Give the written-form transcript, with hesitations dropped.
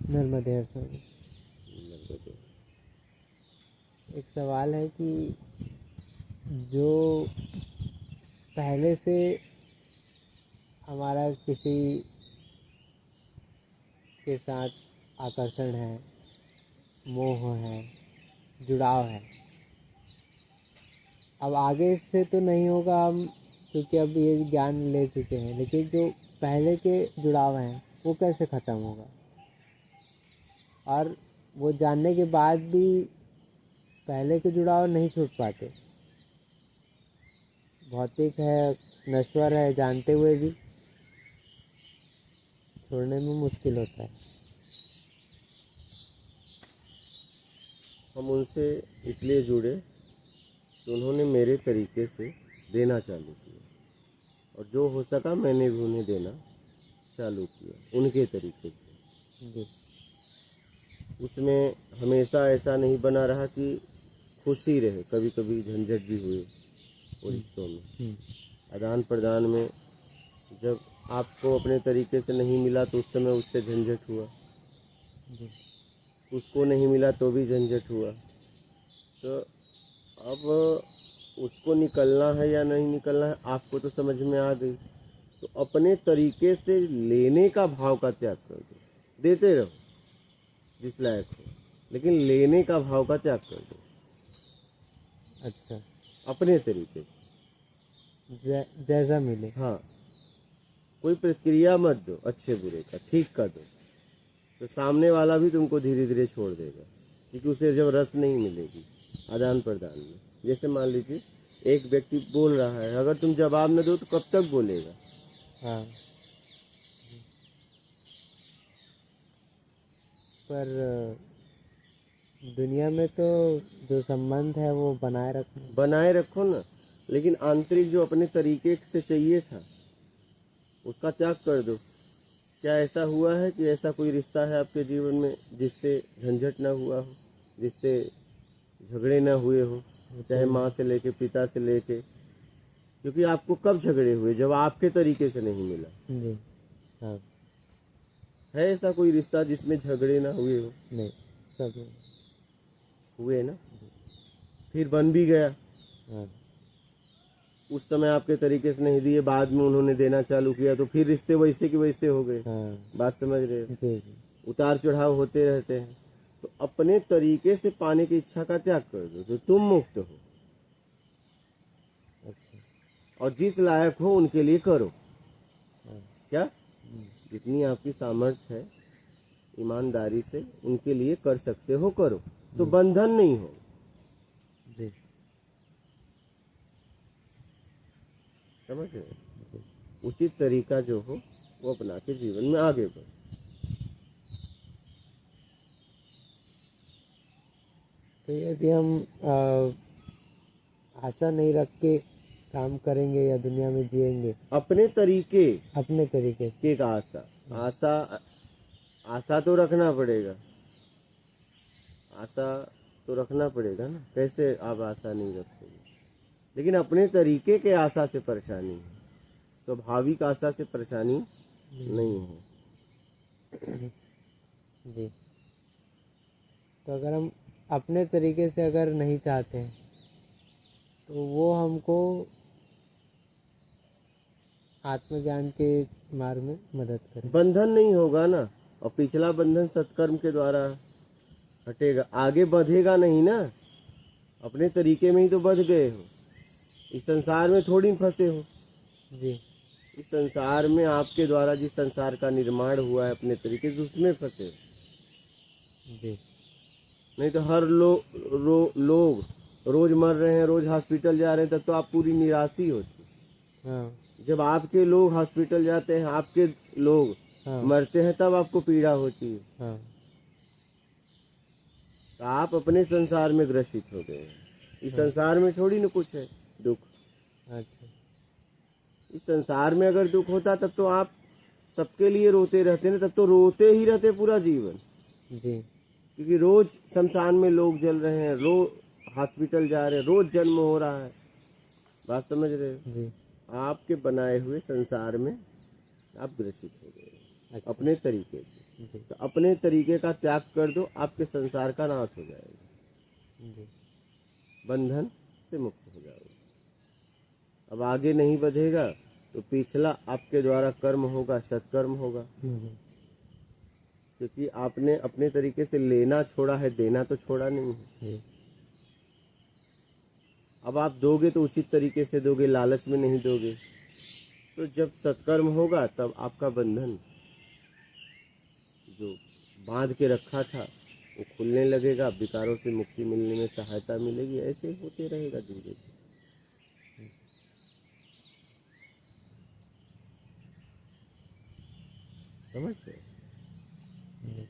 नर्मदे हर स्वामी। नर्मदे। एक सवाल है कि जो पहले से हमारा किसी के साथ आकर्षण है, मोह है, जुड़ाव है, अब आगे इससे तो नहीं होगा हम, क्योंकि अब ये ज्ञान ले चुके हैं, लेकिन जो पहले के जुड़ाव हैं वो कैसे ख़त्म होगा? और वो जानने के बाद भी पहले के जुड़ाव नहीं छूट पाते। भौतिक है, नश्वर है, जानते हुए भी छोड़ने में मुश्किल होता है। हम उनसे इसलिए जुड़े तो उन्होंने मेरे तरीके से देना चालू किया, और जो हो सका मैंने भी उन्हें देना चालू किया उनके तरीके से। जी। उसमें हमेशा ऐसा नहीं बना रहा कि खुशी रहे, कभी कभी झंझट भी हुए वो रिश्तों में। आदान प्रदान में जब आपको अपने तरीके से नहीं मिला तो उस समय उससे झंझट हुआ, उसको नहीं मिला तो भी झंझट हुआ। तो अब उसको निकलना है या नहीं निकलना है आपको तो समझ में आ गई, तो अपने तरीके से लेने का भाव का त्याग कर दो। देते रहो जिस लायक हो, लेकिन लेने का भाव का त्याग कर दो। अच्छा, अपने तरीके से जैसा मिले। हाँ, कोई प्रतिक्रिया मत दो अच्छे बुरे का, ठीक का दो, तो सामने वाला भी तुमको धीरे धीरे छोड़ देगा, क्योंकि उसे जब रस नहीं मिलेगी आदान प्रदान में। जैसे मान लीजिए एक व्यक्ति बोल रहा है, अगर तुम जवाब न दो तो कब तक बोलेगा? हाँ, पर दुनिया में तो जो संबंध है वो बनाए रखो ना, लेकिन आंतरिक जो अपने तरीके से चाहिए था उसका त्याग कर दो। क्या ऐसा हुआ है कि ऐसा कोई रिश्ता है आपके जीवन में जिससे झंझट ना हुआ हो, जिससे झगड़े ना हुए हो, चाहे माँ से लेके पिता से लेके? क्योंकि आपको कब झगड़े हुए? जब आपके तरीके से नहीं मिला। जी। हाँ। है ऐसा कोई रिश्ता जिसमें झगड़े ना हुए हो? नहीं, सब हुए ना, फिर बन भी गया। हाँ। उस समय आपके तरीके से नहीं दिए, बाद में उन्होंने देना चालू किया, तो फिर रिश्ते वैसे के वैसे हो गए। हाँ। बात समझ रहे हो? जी जी। उतार चढ़ाव होते रहते हैं। तो अपने तरीके से पाने की इच्छा का त्याग कर दो तो तुम मुक्त हो। अच्छा। और जिस लायक हो उनके लिए करो। हाँ। क्या जितनी आपकी सामर्थ्य है ईमानदारी से उनके लिए कर सकते हो, करो, तो बंधन नहीं हो। जी। समझ रहे? उचित तरीका जो हो वो अपना के जीवन में आगे बढ़ो। तो यदि हम आशा नहीं रख के काम करेंगे या दुनिया में जिएंगे अपने तरीके के का आशा तो रखना पड़ेगा। आशा तो रखना पड़ेगा ना, कैसे आप आशा नहीं रखोगे? लेकिन अपने तरीके के आशा से परेशानी है, स्वाभाविक आशा से परेशानी नहीं है। जी। तो अगर हम अपने तरीके से अगर नहीं चाहते हैं तो वो हमको आत्मज्ञान के मार्ग में मदद करे। बंधन नहीं होगा ना, और पिछला बंधन सत्कर्म के द्वारा हटेगा, आगे बढ़ेगा नहीं ना। अपने तरीके में ही तो बढ़ गए हो, इस संसार में थोड़ी फंसे हो। जी। इस संसार में आपके द्वारा जिस संसार का निर्माण हुआ है अपने तरीके से, उसमें फंसे हो। जी। नहीं तो हर लोग रोज मर रहे हैं, रोज हॉस्पिटल जा रहे हैं, तब तो आप पूरी निराशी होती। हाँ। जब आपके लोग हॉस्पिटल जाते हैं, आपके लोग मरते हैं, तब आपको पीड़ा होती है। हाँ। तो आप अपने संसार में ग्रसित हो गए हैं, इस संसार में थोड़ी न कुछ है दुख। अच्छा। इस संसार में अगर दुख होता तब तो आप सबके लिए रोते रहते ना, तब तो रोते ही रहते पूरा जीवन। जी। क्योंकि रोज शमशान में लोग जल रहे हैं, रोज हॉस्पिटल जा रहे हैं, रोज जन्म हो रहा है। बात समझ रहे हो? जी। आपके बनाए हुए संसार में आप ग्रसित हो गए। अच्छा। अपने तरीके से। जी तो अपने तरीके का त्याग कर दो, आपके संसार का नाश हो जाएगा, जी। बंधन से मुक्त हो जाओगे। अब आगे नहीं बढ़ेगा तो पिछला आपके द्वारा कर्म होगा, सत्कर्म होगा, क्योंकि आपने अपने तरीके से लेना छोड़ा है, देना तो छोड़ा नहीं है। जी अब आप दोगे तो उचित तरीके से दोगे, लालच में नहीं दोगे। तो जब सत्कर्म होगा तब आपका बंधन जो बांध के रखा था वो खुलने लगेगा, विकारों से मुक्ति मिलने में सहायता मिलेगी। ऐसे ही होते रहेगा धीरे धीरे। समझ गए? जी।